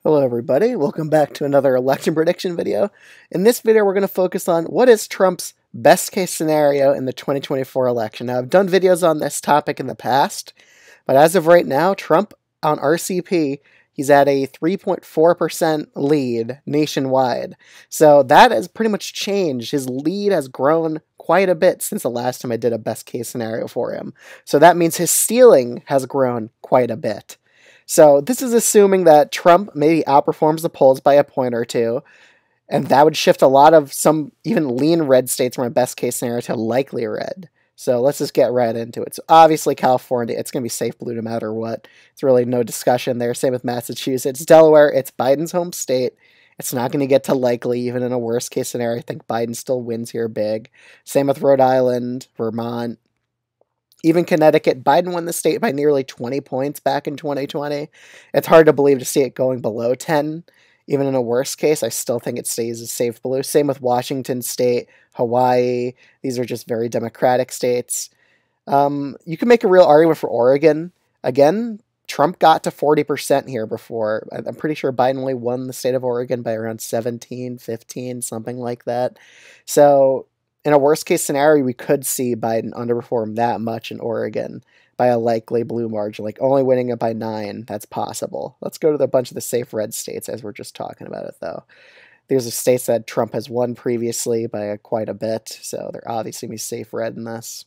Hello everybody, welcome back to another election prediction video. In this video we're going to focus on what is Trump's best case scenario in the 2024 election. Now I've done videos on this topic in the past, but as of right now, Trump on RCP, he's at a 3.4% lead nationwide. So that has pretty much changed. His lead has grown quite a bit since the last time I did a best case scenario for him. So that means his ceiling has grown quite a bit. So this is assuming that Trump maybe outperforms the polls by a point or two, and that would shift a lot of some even lean red states from a best case scenario to likely red. So let's just get right into it. So obviously California, it's going to be safe blue no matter what. It's really no discussion there. Same with Massachusetts. Delaware, it's Biden's home state. It's not going to get to likely, even in a worst case scenario. I think Biden still wins here big. Same with Rhode Island, Vermont. Even Connecticut, Biden won the state by nearly 20 points back in 2020. It's hard to believe to see it going below 10. Even in a worst case, I still think it stays as safe blue. Same with Washington State, Hawaii. These are just very Democratic states. You can make a real argument for Oregon. Again, Trump got to 40% here before. I'm pretty sure Biden only won the state of Oregon by around 17, 15, something like that. So in a worst case scenario, we could see Biden underperform that much in Oregon by a likely blue margin, like only winning it by 9. That's possible. Let's go to a bunch of the safe red states as we're just talking about it, though. There's a states that Trump has won previously by quite a bit, so they're obviously going to be safe red in this.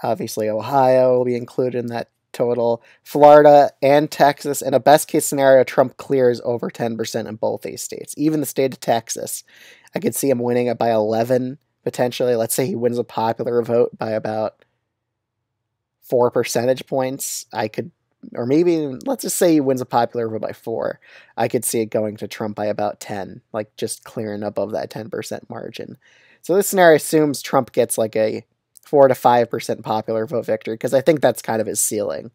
Obviously, Ohio will be included in that total. Florida and Texas. In a best case scenario, Trump clears over 10% in both these states. Even the state of Texas, I could see him winning it by 11, potentially. Let's say he wins a popular vote by about 4 percentage points. Or maybe, let's just say he wins a popular vote by 4. I could see it going to Trump by about 10, like just clearing above that 10% margin. So this scenario assumes Trump gets like a 4 to 5% popular vote victory, because I think that's kind of his ceiling.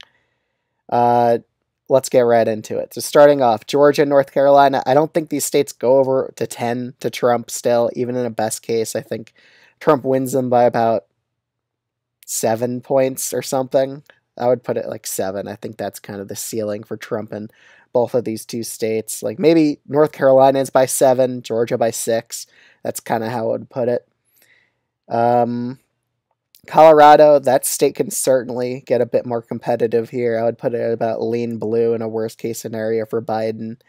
Let's get right into it. So starting off, Georgia, North Carolina, I don't think these states go over to 10 to Trump still, even in a best case. I think Trump wins them by about 7 points or something. I would put it like 7. I think that's kind of the ceiling for Trump in both of these two states. Like maybe North Carolina is by 7, Georgia by 6. That's kind of how I would put it. Colorado, that state can certainly get a bit more competitive here. I would put it at about lean blue in a worst case scenario for Biden.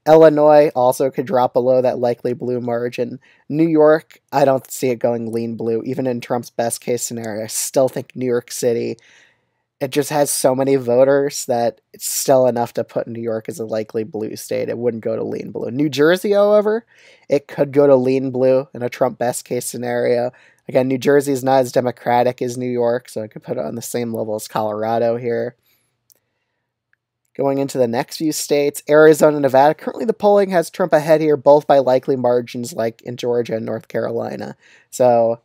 Illinois also could drop below that likely blue margin. New York, I don't see it going lean blue, even in Trump's best case scenario. I still think New York City, it just has so many voters that it's still enough to put New York as a likely blue state. It wouldn't go to lean blue. New Jersey, however, it could go to lean blue in a Trump best case scenario. Again, New Jersey is not as democratic as New York, so I could put it on the same level as Colorado here. Going into the next few states, Arizona, Nevada. Currently the polling has Trump ahead here, both by likely margins like in Georgia and North Carolina. So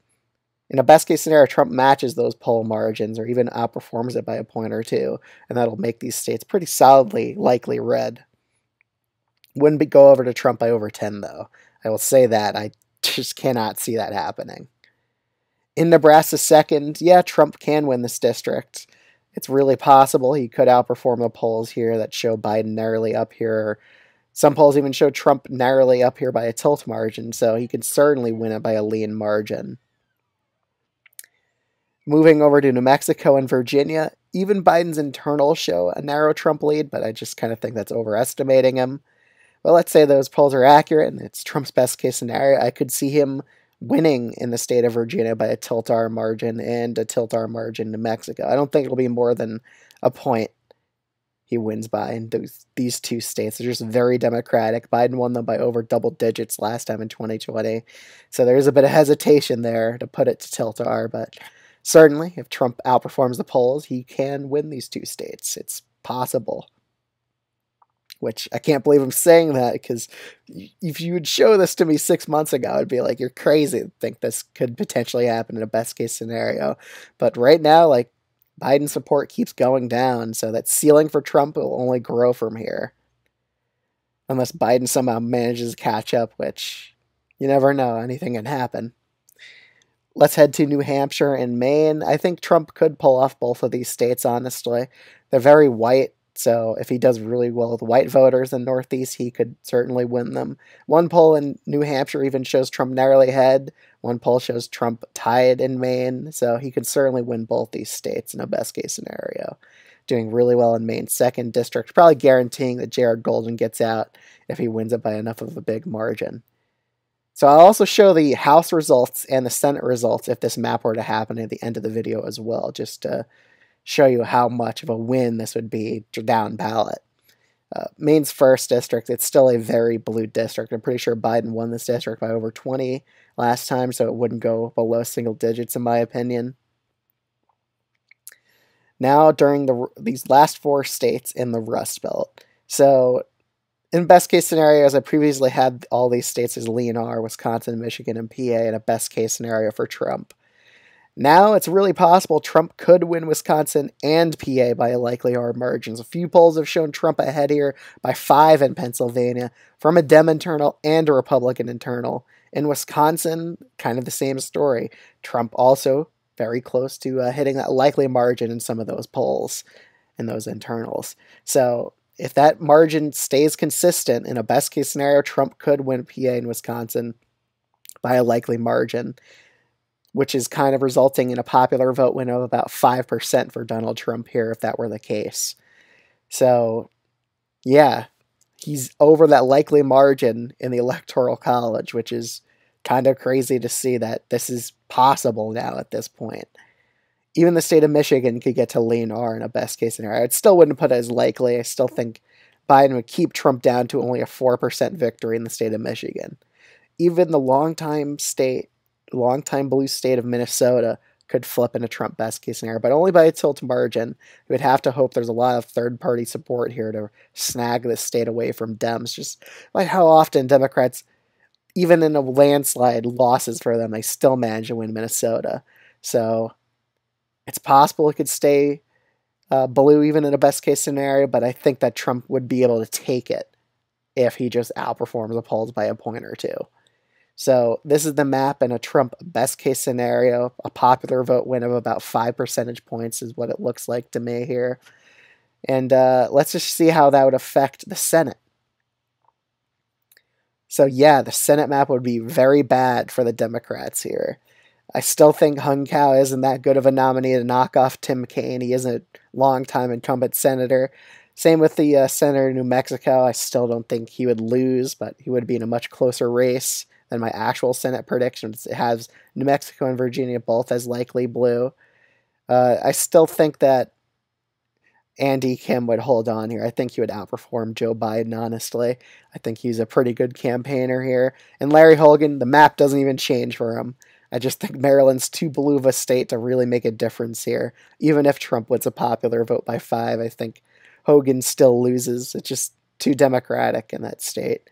in a best case scenario, Trump matches those poll margins or even outperforms it by a point or two, and that'll make these states pretty solidly likely red. Wouldn't go over to Trump by over 10, though. I will say that. I just cannot see that happening. In Nebraska second, yeah, Trump can win this district. It's really possible he could outperform the polls here that show Biden narrowly up here. Some polls even show Trump narrowly up here by a tilt margin, so he could certainly win it by a lean margin. Moving over to New Mexico and Virginia, even Biden's internals show a narrow Trump lead, but I just kind of think that's overestimating him. But let's say those polls are accurate and it's Trump's best case scenario. I could see him winning in the state of Virginia by a tilt-R margin and a tilt-R margin in New Mexico. I don't think it'll be more than a point he wins by in these two states. They're just very democratic. Biden won them by over double digits last time in 2020. So there's a bit of hesitation there to put it to tilt-R, but certainly if Trump outperforms the polls, he can win these two states. It's possible. Which I can't believe I'm saying that, because if you would show this to me 6 months ago, I'd be like, you're crazy to think this could potentially happen in a best case scenario. But right now, like, Biden support keeps going down, so that ceiling for Trump will only grow from here. Unless Biden somehow manages to catch up, which you never know, anything can happen. Let's head to New Hampshire and Maine. I think Trump could pull off both of these states, honestly. They're very white. So if he does really well with white voters in Northeast, he could certainly win them. One poll in New Hampshire even shows Trump narrowly ahead. One poll shows Trump tied in Maine. So he could certainly win both these states in a best case scenario. Doing really well in Maine's 2nd district, probably guaranteeing that Jared Golden gets out if he wins it by enough of a big margin. So I'll also show the House results and the Senate results if this map were to happen at the end of the video as well, just to show you how much of a win this would be down ballot. Maine's 1st district, it's still a very blue district. I'm pretty sure Biden won this district by over 20 last time, so it wouldn't go below single digits in my opinion. Now during these last 4 states in the Rust Belt. So in best case scenarios, I previously had all these states as lean R, Wisconsin, Michigan, and PA in a best case scenario for Trump. Now it's really possible Trump could win Wisconsin and PA by a likely R margins. A few polls have shown Trump ahead here by 5 in Pennsylvania from a Dem internal and a Republican internal. In Wisconsin, kind of the same story. Trump also very close to hitting that likely margin in some of those polls and those internals. So if that margin stays consistent in a best case scenario, Trump could win PA and Wisconsin by a likely margin, which is kind of resulting in a popular vote win of about 5% for Donald Trump here if that were the case. So, yeah, he's over that likely margin in the Electoral College, which is kind of crazy to see that this is possible now at this point. Even the state of Michigan could get to lean R in a best case scenario. I still wouldn't put it as likely. I still think Biden would keep Trump down to only a 4% victory in the state of Michigan. Even the longtime blue state of Minnesota could flip in a Trump best case scenario, but only by a tilt margin. We would have to hope there's a lot of third-party support here to snag this state away from Dems. Just like how often Democrats, even in a landslide losses for them, they still manage to win Minnesota. So it's possible it could stay blue even in a best case scenario, but I think that Trump would be able to take it if he just outperforms the polls by a point or two. So this is the map in a Trump best case scenario. A popular vote win of about 5 percentage points is what it looks like to me here. And let's just see how that would affect the Senate. So yeah, the Senate map would be very bad for the Democrats here. I still think Hung Kao isn't that good of a nominee to knock off Tim Kaine. He is a longtime incumbent senator. Same with the senator in New Mexico. I still don't think he would lose, but he would be in a much closer race than my actual Senate predictions. It has New Mexico and Virginia both as likely blue. I still think that Andy Kim would hold on here. I think he would outperform Joe Biden, honestly. I think he's a pretty good campaigner here. And Larry Hogan, the map doesn't even change for him. I just think Maryland's too blue of a state to really make a difference here. Even if Trump wins a popular vote by 5, I think Hogan still loses. It's just too Democratic in that state.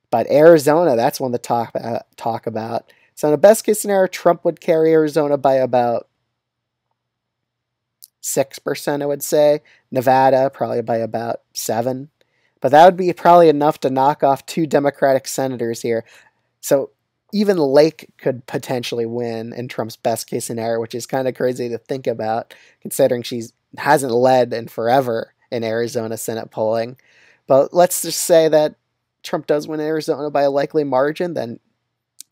But Arizona, that's one to talk about. So in a best case scenario, Trump would carry Arizona by about 6%, I would say. Nevada, probably by about 7%. But that would be probably enough to knock off 2 Democratic senators here. So even Lake could potentially win in Trump's best case scenario, which is kind of crazy to think about, considering she hasn't led in forever in Arizona Senate polling. But let's just say that Trump does win Arizona by a likely margin, then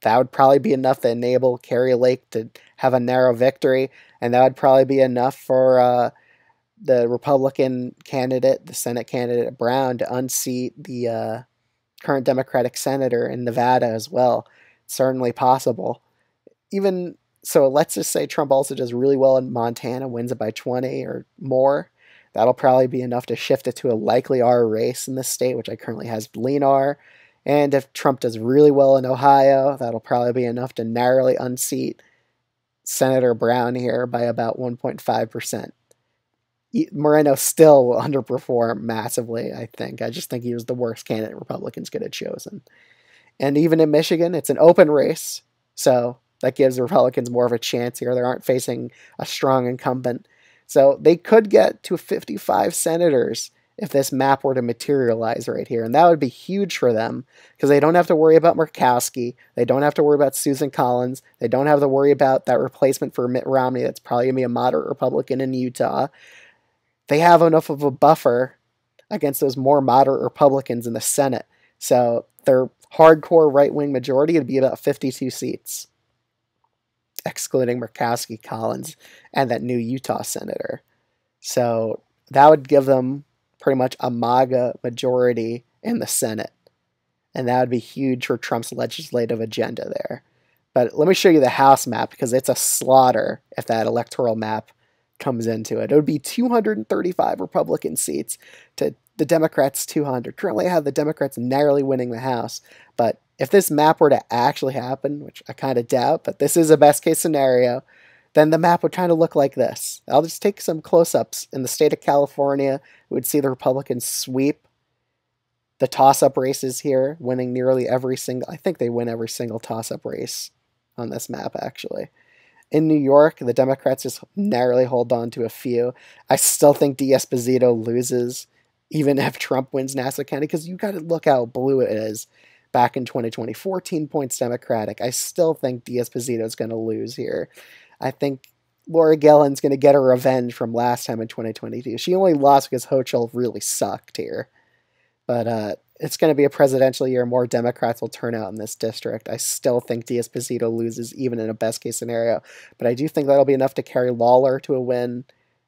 that would probably be enough to enable Kari Lake to have a narrow victory, and that would probably be enough for the Republican candidate, the Senate candidate Brown, to unseat the current Democratic senator in Nevada as well. Certainly possible. Even so, let's just say Trump also does really well in Montana, wins it by 20 or more. That'll probably be enough to shift it to a likely R race in this state, which I currently has lean R. And if Trump does really well in Ohio, that'll probably be enough to narrowly unseat Senator Brown here by about 1.5%. Moreno still will underperform massively, I think. I just think he was the worst candidate Republicans could have chosen. And even in Michigan, it's an open race, so that gives the Republicans more of a chance here. They aren't facing a strong incumbent. So they could get to 55 senators if this map were to materialize right here. And that would be huge for them because they don't have to worry about Murkowski. They don't have to worry about Susan Collins. They don't have to worry about that replacement for Mitt Romney that's probably going to be a moderate Republican in Utah. They have enough of a buffer against those more moderate Republicans in the Senate. So their hardcore right-wing majority would be about 52 seats, excluding Murkowski, Collins, and that new Utah senator. So that would give them pretty much a MAGA majority in the Senate. And that would be huge for Trump's legislative agenda there. But let me show you the House map, because it's a slaughter if that electoral map comes into it. It would be 235 Republican seats to the Democrats' 200. Currently, I have the Democrats narrowly winning the House. But if this map were to actually happen, which I kind of doubt, but this is a best-case scenario, then the map would kind of look like this. I'll just take some close-ups. In the state of California, we would see the Republicans sweep the toss-up races here, winning nearly every single... I think they win every single toss-up race on this map, actually. In New York, the Democrats just narrowly hold on to a few. I still think D'Esposito loses, even if Trump wins Nassau County, because you got to look how blue it is back in 2020. 14 points Democratic. I still think D'Esposito is going to lose here. I think Laura Gellin's going to get her revenge from last time in 2022. She only lost because Hochul really sucked here. But it's going to be a presidential year. More Democrats will turn out in this district. I still think D'Esposito loses, even in a best-case scenario. But I do think that'll be enough to carry Lawler to a win,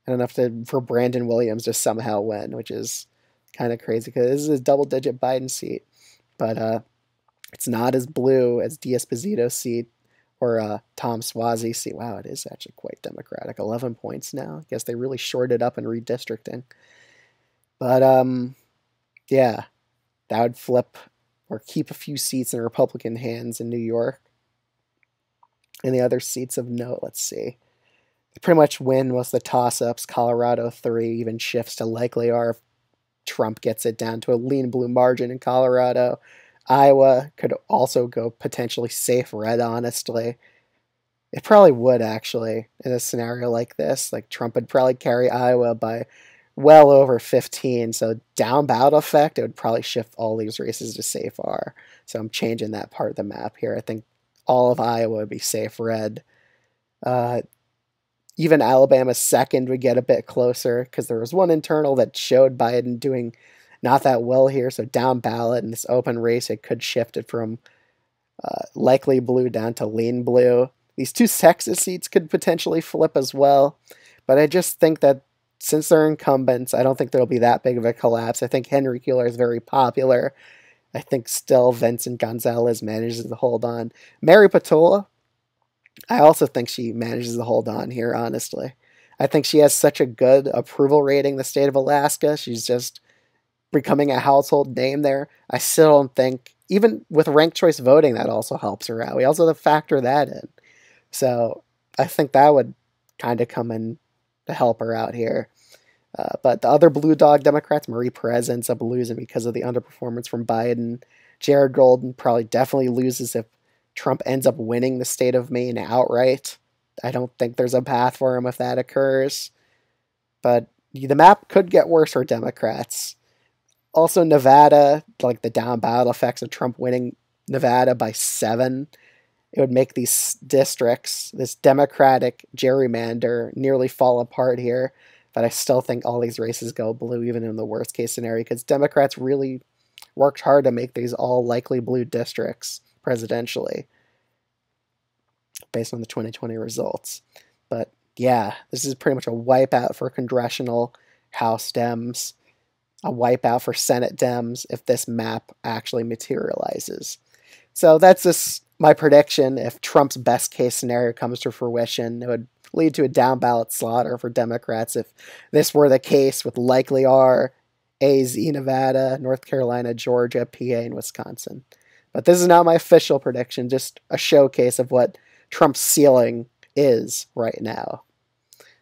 and enough for Brandon Williams to somehow win, which is kind of crazy, because this is a double-digit Biden seat. But it's not as blue as D'Esposito's seat or Tom Suozzi's seat. Wow, it is actually quite Democratic. 11 points now. I guess they really shorted up in redistricting. But, yeah, that would flip or keep a few seats in Republican hands in New York. And the other seats of note, let's see. They pretty much win most of the toss-ups. Colorado 3 even shifts to likely are if Trump gets it down to a lean blue margin in Colorado. Iowa could also go potentially safe red, honestly. It probably would, actually, in a scenario like this. Like, Trump would probably carry Iowa by well over 15, so down ballot effect, it would probably shift all these races to safe R. So I'm changing that part of the map here. I think all of Iowa would be safe red. Even Alabama's second would get a bit closer, because there was one internal that showed Biden doing not that well here, so down ballot in this open race, it could shift it from likely blue down to lean blue. These two Texas seats could potentially flip as well, but I just think that since they're incumbents, I don't think there'll be that big of a collapse. I think Henry Cuellar is very popular. I think still Vincent Gonzalez manages to hold on. Mary Patola, I also think she manages to hold on here, honestly. I think she has such a good approval rating in the state of Alaska. She's just becoming a household name there. I still don't think, even with ranked choice voting, that also helps her out. We also have to factor that in. So I think that would kind of come in to help her out here. But the other blue dog Democrats, Marie Perez ends up losing because of the underperformance from Biden. Jared Golden probably definitely loses if Trump ends up winning the state of Maine outright. I don't think there's a path for him if that occurs. But the map could get worse for Democrats. Also, Nevada, like the down ballot effects of Trump winning Nevada by 7, it would make these districts, this Democratic gerrymander, nearly fall apart here. But I still think all these races go blue, even in the worst case scenario, because Democrats really worked hard to make these all likely blue districts presidentially, based on the 2020 results. But yeah, this is pretty much a wipeout for congressional House Dems, a wipeout for Senate Dems if this map actually materializes. So that's just my prediction. If Trump's best case scenario comes to fruition, it would lead to a down ballot slaughter for Democrats if this were the case, with likely R, AZ, Nevada, North Carolina, Georgia, PA, and Wisconsin. But this is not my official prediction, just a showcase of what Trump's ceiling is right now.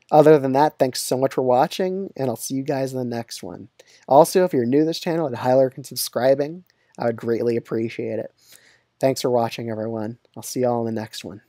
Other than that, thanks so much for watching, and I'll see you guys in the next one. Also, if you're new to this channel, I'd highly recommend subscribing. I would greatly appreciate it. Thanks for watching, everyone. I'll see you all in the next one.